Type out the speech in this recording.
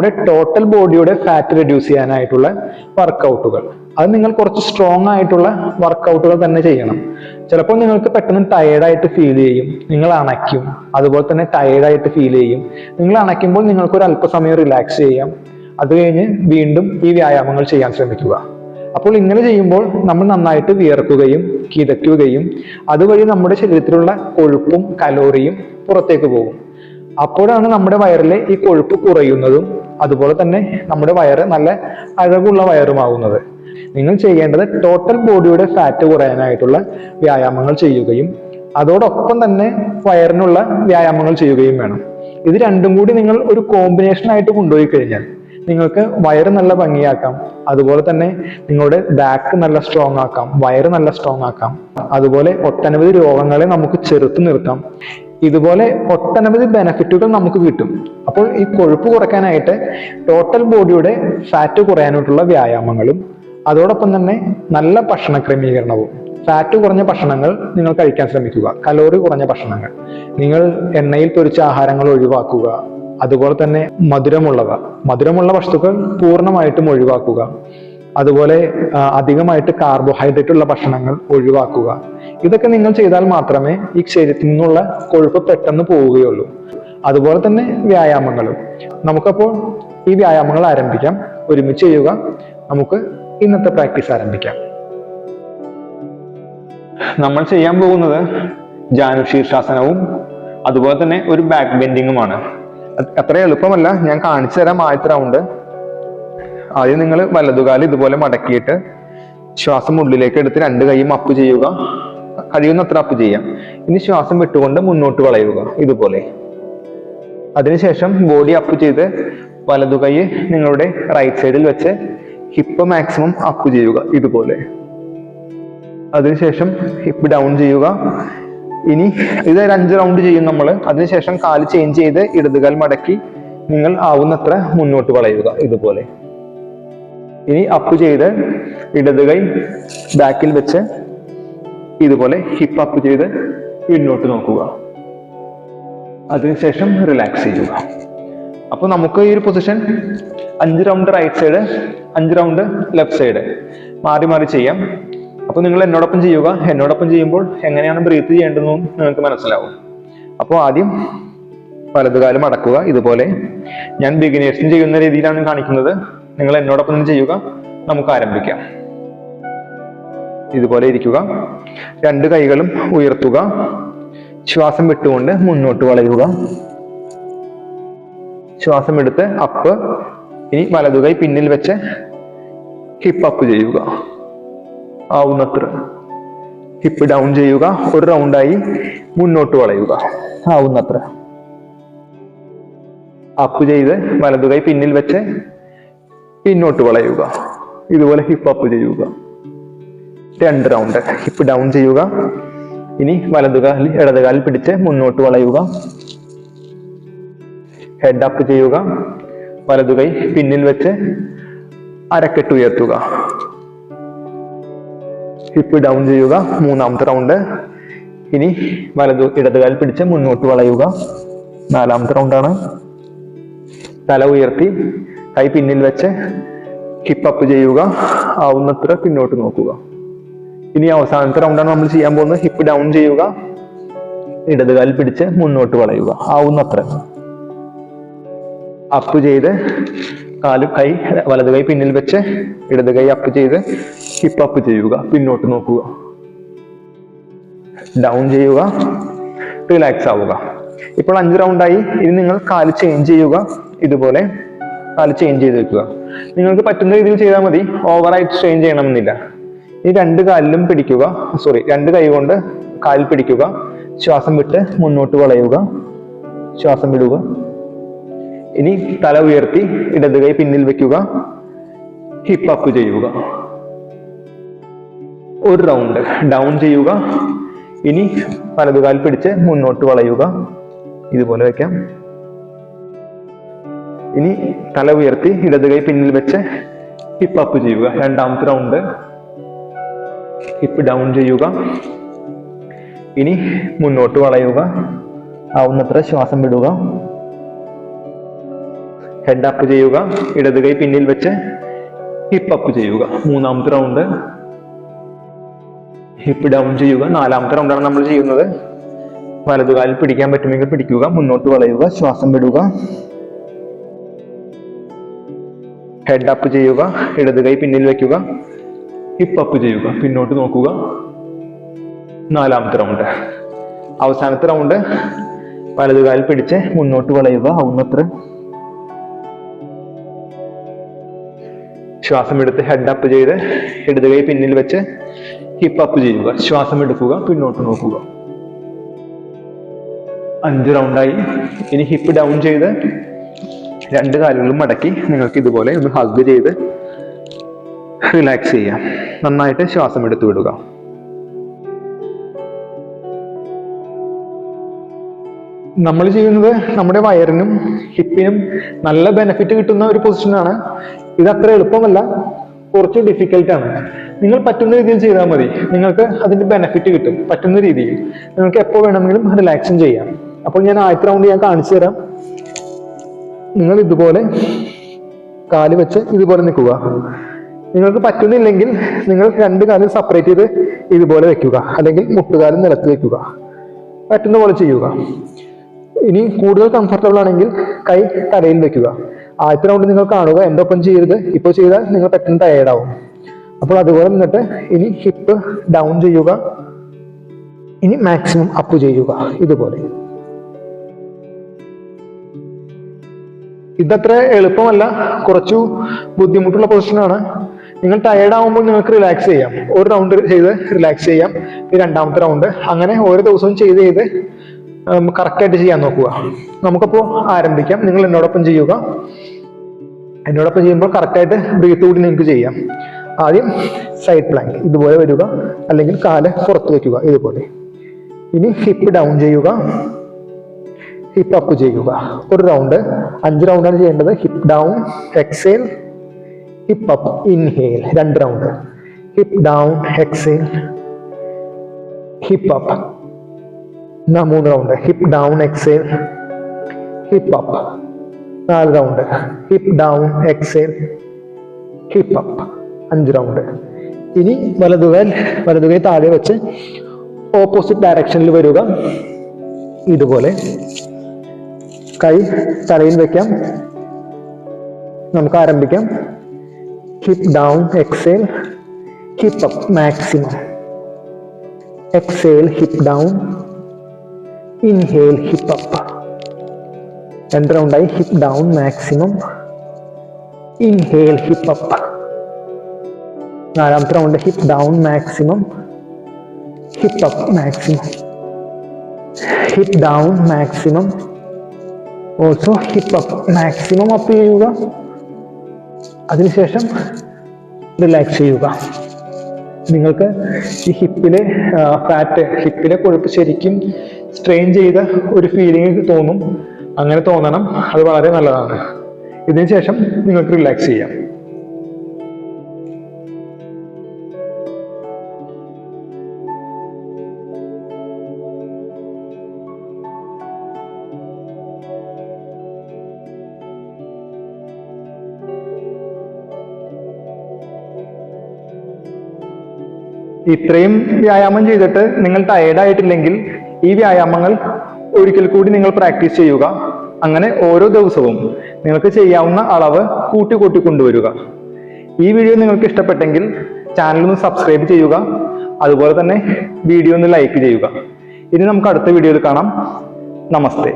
നമ്മുടെ ടോട്ടൽ ബോഡിയുടെ fat reduce ചെയ്യാനായിട്ടുള്ള വർക്കൗട്ടുകൾ. അത് നിങ്ങൾ കുറച്ച് സ്ട്രോങ് ആയിട്ടുള്ള വർക്കൗട്ടുകൾ തന്നെ ചെയ്യണം. ചിലപ്പോൾ നിങ്ങൾക്ക് പെട്ടെന്ന് ടയേർഡായിട്ട് ഫീൽ ചെയ്യും, നിങ്ങൾ അണയ്ക്കും, അതുപോലെ തന്നെ ടയേർഡായിട്ട് ഫീൽ ചെയ്യും. നിങ്ങൾ അണയ്ക്കുമ്പോൾ നിങ്ങൾക്ക് ഒരു അല്പസമയം റിലാക്സ് ചെയ്യാം, അത് കഴിഞ്ഞ് വീണ്ടും ഈ വ്യായാമങ്ങൾ ചെയ്യാൻ ശ്രമിക്കുക. അപ്പോൾ ഇങ്ങനെ ചെയ്യുമ്പോൾ നമ്മൾ നന്നായിട്ട് വിയർക്കുകയും കിതയ്ക്കുകയും അതുവഴി നമ്മുടെ ശരീരത്തിലുള്ള കൊഴുപ്പും കലോറിയും പുറത്തേക്ക് പോകും. അപ്പോഴാണ് നമ്മുടെ വയറിലെ ഈ കൊഴുപ്പ് കുറയുന്നതും അതുപോലെ തന്നെ നമ്മുടെ വയറ് നല്ല അഴകുള്ള വയറുമാകുന്നത്. നിങ്ങൾ ചെയ്യേണ്ടത് ടോട്ടൽ ബോഡിയുടെ ഫാറ്റ് കുറയാനായിട്ടുള്ള വ്യായാമങ്ങൾ ചെയ്യുകയും അതോടൊപ്പം തന്നെ വയറിനുള്ള വ്യായാമങ്ങൾ ചെയ്യുകയും വേണം. ഇത് രണ്ടും കൂടി നിങ്ങൾ ഒരു കോമ്പിനേഷൻ ആയിട്ട് കൊണ്ടുപോയി കഴിഞ്ഞാൽ നിങ്ങൾക്ക് വയറ് നല്ല ഭംഗിയാക്കാം, അതുപോലെ തന്നെ നിങ്ങളുടെ ബാക്ക് നല്ല സ്ട്രോങ് ആക്കാം, വയറ് നല്ല സ്ട്രോങ് ആക്കാം, അതുപോലെ ഒട്ടനവധി രോഗങ്ങളെ നമുക്ക് ചെറുത്ത് നിർത്താം. ഇതുപോലെ ഒട്ടനവധി ബെനഫിറ്റുകൾ നമുക്ക് കിട്ടും. അപ്പോൾ ഈ കൊഴുപ്പ് കുറയ്ക്കാനായിട്ട് ടോട്ടൽ ബോഡിയുടെ ഫാറ്റ് കുറയാനായിട്ടുള്ള വ്യായാമങ്ങളും അതോടൊപ്പം തന്നെ നല്ല ഭക്ഷണ ക്രമീകരണവും. ഫാറ്റ് കുറഞ്ഞ ഭക്ഷണങ്ങൾ നിങ്ങൾ കഴിക്കാൻ ശ്രമിക്കുക, കലോറി കുറഞ്ഞ ഭക്ഷണങ്ങൾ. നിങ്ങൾ എണ്ണയിൽ പൊരിച്ച ആഹാരങ്ങൾ ഒഴിവാക്കുക, അതുപോലെ തന്നെ മധുരമുള്ള വസ്തുക്കൾ പൂർണ്ണമായിട്ടും ഒഴിവാക്കുക. അതുപോലെ അധികമായിട്ട് കാർബോഹൈഡ്രേറ്റ് ഉള്ള ഭക്ഷണങ്ങൾ ഒഴിവാക്കുക. ഇതൊക്കെ നിങ്ങൾ ചെയ്താൽ മാത്രമേ ഈ ശരീരത്തിൽ നിന്നുള്ള കൊഴുപ്പ് പെട്ടെന്ന് പോവുകയുള്ളൂ. അതുപോലെ തന്നെ വ്യായാമങ്ങളും. നമുക്കപ്പോൾ ഈ വ്യായാമങ്ങൾ ആരംഭിക്കാം. ഒരുമിച്ച് ചെയ്യുക. നമുക്ക് ഇന്നത്തെ പ്രാക്ടീസ് ആരംഭിക്കാം. നമ്മൾ ചെയ്യാൻ പോകുന്നത് ജാനു ശീർഷാസനവും അതുപോലെ തന്നെ ഒരു ബാക്ക് ബെൻഡിങ്ങുമാണ്. അത്ര എളുപ്പമല്ല, ഞാൻ കാണിച്ചു തരാം. ആദ്യത്തെ റൗണ്ട്, ആദ്യം നിങ്ങൾ വലതുകാല് ഇതുപോലെ മടക്കിയിട്ട് ശ്വാസം ഉള്ളിലേക്ക് എടുത്ത് രണ്ട് കൈയും അപ്പ് ചെയ്യുക. കഴിയുന്നത്ര അപ്പ് ചെയ്യാം. ഇനി ശ്വാസം വിട്ടുകൊണ്ട് മുന്നോട്ട് വളയുക ഇതുപോലെ. അതിനുശേഷം ബോഡി അപ്പ് ചെയ്ത് വലതുകൈ നിങ്ങളുടെ റൈറ്റ് സൈഡിൽ വെച്ച് ഹിപ്പ് മാക്സിമം അപ്പ് ചെയ്യുക ഇതുപോലെ. അതിനുശേഷം ഹിപ്പ് ഡൗൺ ചെയ്യുക. ഇനി ഇത് 5 റൗണ്ട് ചെയ്യും നമ്മൾ. അതിനുശേഷം കാല് ചേഞ്ച് ചെയ്ത് ഇടതുകാൽ മടക്കി നിങ്ങൾ ആവുന്നത്ര മുന്നോട്ട് വളയുക ഇതുപോലെ. ഇനി അപ്പ് ചെയ്ത് ഇടതുകൈ ബാക്കിൽ വെച്ച് ഇതുപോലെ ഹിപ്പ് അപ്പ് ചെയ്ത് പിന്നോട്ട് നോക്കുക. അതിനുശേഷം റിലാക്സ് ചെയ്യുക. അപ്പൊ നമുക്ക് ഈ ഒരു position 5 round right side, 5 round left side മാറി മാറി ചെയ്യാം. അപ്പൊ നിങ്ങൾ എന്നോടൊപ്പം ചെയ്യുക. എന്നോടൊപ്പം ചെയ്യുമ്പോൾ എങ്ങനെയാണ് ബ്രീത്ത് ചെയ്യേണ്ടതെന്നും നിങ്ങൾക്ക് മനസ്സിലാവും. അപ്പോൾ ആദ്യം വലതുകാലം മടക്കുക ഇതുപോലെ. ഞാൻ ബിഗിനേഴ്സിന് ചെയ്യുന്ന രീതിയിലാണ് കാണിക്കുന്നത്. നിങ്ങൾ എന്നോടൊപ്പം ചെയ്യുക. നമുക്ക് ആരംഭിക്കാം. ഇതുപോലെ ഇരിക്കുക. 2 കൈകളും ഉയർത്തുക. ശ്വാസം വിട്ടുകൊണ്ട് മുന്നോട്ട് വളയുക. ശ്വാസം എടുത്ത് അപ്പ്. ഇനി വലതുകൈ പിന്നിൽ വെച്ച് ഹിപ്പ് അപ്പ് ചെയ്യുക. ആവുന്നത്ര ഹിപ്പ് ഡൗൺ ചെയ്യുക. ഒരു റൗണ്ടായി മുന്നോട്ട് വളയുക. ആവുന്നത്ര അപ്പ് ചെയ്ത് വലതുകൈ പിന്നിൽ വെച്ച് പിന്നോട്ട് വളയുക. ഇതുപോലെ ഹിപ്പ് അപ്പ് ചെയ്യുക. 2 റൗണ്ട് ഹിപ്പ് ഡൗൺ ചെയ്യുക. ഇനി വലതുകാലിൽ ഇടതുകാലിൽ പിടിച്ച് മുന്നോട്ട് വളയുക. ഹെഡ് അപ്പ് ചെയ്യുക. വലതുകൈ പിന്നിൽ വെച്ച് അരക്കെട്ട് ഉയർത്തുക. ഹിപ്പ് ഡൗൺ ചെയ്യുക. 3ാമത്തെ റൗണ്ട്. ഇനി ഇടതുകാലിൽ പിടിച്ച് മുന്നോട്ട് വളയുക. 4ാമത്തെ റൗണ്ടാണ്. തല ഉയർത്തി കൈ പിന്നിൽ വെച്ച് ഹിപ്പ് അപ്പ് ചെയ്യുക. ആവുന്നത്ര പിന്നോട്ട് നോക്കുക. ഇനി അവസാനത്തെ റൗണ്ടാണ് നമ്മൾ ചെയ്യാൻ പോകുന്നത്. ഹിപ്പ് ഡൗൺ ചെയ്യുക. ഇടതുകാലിൽ പിടിച്ച് മുന്നോട്ട് വളയുക. ആവുന്നത്ര അപ്പ് ചെയ്ത് വലതുകൈ പിന്നിൽ വെച്ച് ഇടതുകൈ അപ്പ് ചെയ്ത് ഹിപ്പ് അപ്പ് ചെയ്യുക. പിന്നോട്ട് നോക്കുക. ഡൗൺ ചെയ്യുക. റിലാക്സ് ആവുക. ഇപ്പോൾ 5 റൗണ്ടായി. ഇനി നിങ്ങൾ കാല് ചേഞ്ച് ചെയ്യുക. ഇതുപോലെ കാല് ചേഞ്ച് ചെയ്ത് വെക്കുക. നിങ്ങൾക്ക് പറ്റുന്ന രീതിയിൽ ചെയ്താൽ മതി. ഓവറായിട്ട് സ്ട്രെയിൻ ചെയ്യണമെന്നില്ല. ഈ 2 കാലിലും പിടിക്കുക. 2 കൈ കൊണ്ട് കാലിൽ പിടിക്കുക. ശ്വാസം വിട്ട് മുന്നോട്ട് വളയുക. ശ്വാസം വിടുക. ഇനി തല ഉയർത്തി ഇടതുകൈ പിന്നിൽ വെക്കുക. ഹിപ്പ് അപ്പ് ചെയ്യുക. ഒരു റൗണ്ട് ഡൗൺ ചെയ്യുക. ഇനി വലതുകാൽ പിടിച്ച് മുന്നോട്ട് വളയുക. ഇതുപോലെ വെക്കാം. ഇനി തല ഉയർത്തി ഇടതുകൈ പിന്നിൽ വെച്ച് ഹിപ്പ് അപ്പ് ചെയ്യുക. 2ാമത്തെ റൗണ്ട്. ഹിപ്പ് ഡൗൺ ചെയ്യുക. ഇനി മുന്നോട്ട് വളയുക. ആവുന്നത്ര ശ്വാസം വിടുക. ഹെഡ് അപ്പ് ചെയ്യുക, ഇടത് കൈ പിന്നിൽ വെച്ച് ഹിപ്പ് അപ്പ് ചെയ്യുക. മൂന്നാമത്തെ റൗണ്ട് ഹിപ്പ് ഡൗൺ ചെയ്യുക. നാലാമത്തെ റൗണ്ടാണ് നമ്മൾ ചെയ്യുന്നത്. വലതുകാലിൽ പിടിക്കാൻ പറ്റുമെങ്കിൽ പിടിക്കുക, മുന്നോട്ട് വളയുക, ശ്വാസം വിടുക. ഹെഡ് അപ്പ് ചെയ്യുക, ഇടത് കൈ പിന്നിൽ വെക്കുക, ഹിപ്പ് അപ്പ് ചെയ്യുക, പിന്നോട്ട് നോക്കുക. നാലാമത്തെ റൗണ്ട്. അവസാനത്തെ റൗണ്ട് വലതുകാലിൽ പിടിച്ച് മുന്നോട്ട് വളയുക, ആവുന്നത്ര. ശ്വാസം എടുത്ത് ഹെഡ് അപ്പ് ചെയ്ത് ഇടത് കൈ പിന്നിൽ വെച്ച് ഹിപ്പ് അപ്പ് ചെയ്യുക, ശ്വാസം എടുക്കുക, പിന്നോട്ട് നോക്കുക. 5 റൗണ്ടായി. ഇനി ഹിപ്പ് ഡൗൺ ചെയ്ത് 2 കാലുകളും മടക്കി നിങ്ങൾക്ക് ഇതുപോലെ ഒന്ന് ഹഗ് ചെയ്ത് റിലാക്സ് ചെയ്യാം. നന്നായിട്ട് ശ്വാസം എടുത്തു വിടുക. നമ്മൾ ചെയ്യുന്നത് നമ്മുടെ വയറിനും ഹിപ്പിനും നല്ല ബെനിഫിറ്റ് കിട്ടുന്ന ഒരു പൊസിഷനാണ്. ഇത് അത്ര എളുപ്പമല്ല, കുറച്ച് ഡിഫിക്കൽട്ടാണ്. നിങ്ങൾ പറ്റുന്ന രീതിയിൽ ചെയ്താൽ മതി, നിങ്ങൾക്ക് അതിന്റെ ബെനിഫിറ്റ് കിട്ടും. പറ്റുന്ന രീതിയിൽ നിങ്ങൾക്ക് എപ്പോൾ വേണമെങ്കിലും റിലാക്സും ചെയ്യാം. അപ്പോൾ ഞാൻ ആദ്യത്തെ റൗണ്ട് ഞാൻ കാണിച്ചു തരാം. നിങ്ങൾ ഇതുപോലെ കാല് വെച്ച് ഇതുപോലെ നിൽക്കുക. നിങ്ങൾക്ക് പറ്റുന്നില്ലെങ്കിൽ നിങ്ങൾ 2 കാലും സെപ്പറേറ്റ് ചെയ്ത് ഇതുപോലെ വെക്കുക, അല്ലെങ്കിൽ മുട്ടുകാലും നിലത്ത് വെക്കുക. പറ്റുന്ന പോലെ ചെയ്യുക. ഇനി കൂടുതൽ കംഫർട്ടബിൾ ആണെങ്കിൽ കൈ തലയിൽ വെക്കുക. ആദ്യത്തെ റൗണ്ട് നിങ്ങൾ കാണുക, എൻ്റെ ഒപ്പം ചെയ്യരുത്. ഇപ്പോൾ ചെയ്താൽ നിങ്ങൾ പെട്ടെന്ന് ടയേർഡ് ആവും. അപ്പോൾ അതുപോലെ നിന്നിട്ട് ഇനി ഹിപ്പ് ഡൗൺ ചെയ്യുക, ഇനി മാക്സിമം അപ്പ് ചെയ്യുക ഇതുപോലെ. ഇതത്ര എളുപ്പമല്ല, കുറച്ചു ബുദ്ധിമുട്ടുള്ള പൊസിഷനാണ്. നിങ്ങൾ ടയേർഡ് ആവുമ്പോൾ നിങ്ങൾക്ക് റിലാക്സ് ചെയ്യാം. ഒരു റൗണ്ട് ചെയ്ത് റിലാക്സ് ചെയ്യാം, രണ്ടാമത്തെ റൗണ്ട്, അങ്ങനെ ഓരോ ദിവസവും ചെയ്ത് കറക്റ്റായിട്ട് ചെയ്യാൻ നോക്കുക. നമുക്കപ്പോൾ ആരംഭിക്കാം. നിങ്ങൾ എന്നോടൊപ്പം ചെയ്യുക. എന്നോടൊപ്പം ചെയ്യുമ്പോൾ കറക്റ്റായിട്ട് ബ്രീത്ത് കൂടി നിങ്ങൾക്ക് ചെയ്യാം. ആദ്യം സൈഡ് പ്ലാങ്ക് ഇതുപോലെ വരിക, അല്ലെങ്കിൽ കാല് പുറത്ത് വെക്കുക ഇതുപോലെ. ഇനി ഹിപ്പ് ഡൗൺ ചെയ്യുക, ഹിപ്പ് അപ്പ് ചെയ്യുക. ഒരു റൗണ്ട്, 5 റൗണ്ടാണ് ചെയ്യേണ്ടത്. Hip down, exhale, hip up, inhale. 2 round. Hip down, exhale, hip up. 3 round. Hip down, exhale, hip up. 4 round. Hip down, exhale, hip up. 5 round. ഇനി വലതുകൈ താഴെ വെച്ച് ഓപ്പോസിറ്റ് ഡയറക്ഷനിൽ വരിക. ഇതുപോലെ കൈ തലയിൽ വെക്കാം. നമുക്ക് ആരംഭിക്കാം. Hip down, exhale, hip up maximum. Exhale, hip down, inhale, hip up. 2 റൗണ്ടായി. Hip down maximum, inhale, hip up. 4ാമത്തെ round. Hip down maximum, hip up maximum, hip down maximum, also hip up maximum up ചെയ്യുക. അതിനുശേഷം relax ചെയ്യുക. നിങ്ങൾക്ക് ഈ ഹിപ്പിലെ ഹിപ്പിലെ കൊഴുപ്പ് ശരിക്കും strain ചെയ്ത ഒരു ഫീലിംഗ് തോന്നും. അങ്ങനെ തോന്നണം, അത് വളരെ നല്ലതാണ്. ഇതിന് ശേഷം നിങ്ങൾക്ക് റിലാക്സ് ചെയ്യാം. ഇത്രയും വ്യായാമം ചെയ്തിട്ട് നിങ്ങൾ ടയേർഡ് ആയിട്ടില്ലെങ്കിൽ ഈ വ്യായാമങ്ങൾ ഒരിക്കൽ കൂടി നിങ്ങൾ പ്രാക്ടീസ് ചെയ്യുക. അങ്ങനെ ഓരോ ദിവസവും നിങ്ങൾക്ക് ചെയ്യാവുന്ന അളവ് കൂട്ടി കൊണ്ടുവരിക. ഈ വീഡിയോ നിങ്ങൾക്ക് ഇഷ്ടപ്പെട്ടെങ്കിൽ ചാനൽ ഒന്ന് സബ്സ്ക്രൈബ് ചെയ്യുക. അതുപോലെ തന്നെ വീഡിയോ ഒന്ന് ലൈക്ക് ചെയ്യുക. ഇനി നമുക്ക് അടുത്ത വീഡിയോയിൽ കാണാം. നമസ്തേ.